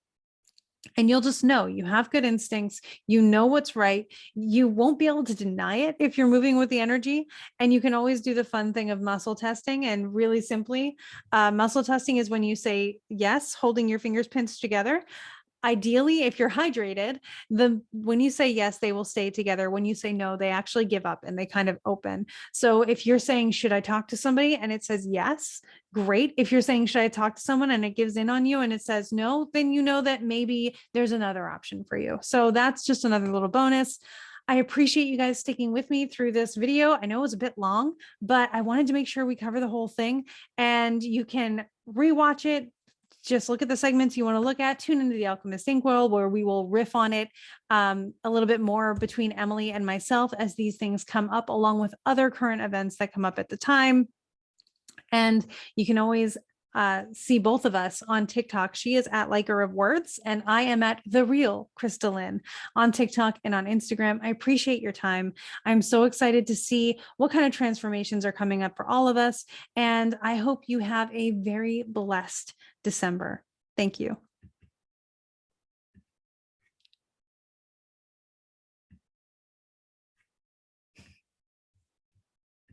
Speaker 1: And you'll just know you have good instincts. You know what's right. You won't be able to deny it if you're moving with the energy. And you can always do the fun thing of muscle testing. And really simply, muscle testing is when you say yes, holding your fingers pinched together. Ideally, if you're hydrated, when you say yes, they will stay together. When you say no, they actually give up and they kind of open. So if you're saying, should I talk to somebody? And it says yes, great. If you're saying, should I talk to someone? And it gives in on you and it says no, then you know that maybe there's another option for you. So that's just another little bonus. I appreciate you guys sticking with me through this video. I know it was a bit long, but I wanted to make sure we cover the whole thing, and you can rewatch it. Just look at the segments you want to look at, tune into the Alchemist Inkwell, where we will riff on it a little bit more between Emily and myself as these things come up, along with other current events that come up at the time. And you can always see both of us on TikTok. She is at Liker of Words, and I am at The Real Crystalline on TikTok and on Instagram. I appreciate your time. I'm so excited to see what kind of transformations are coming up for all of us. And I hope you have a very blessed December. Thank you.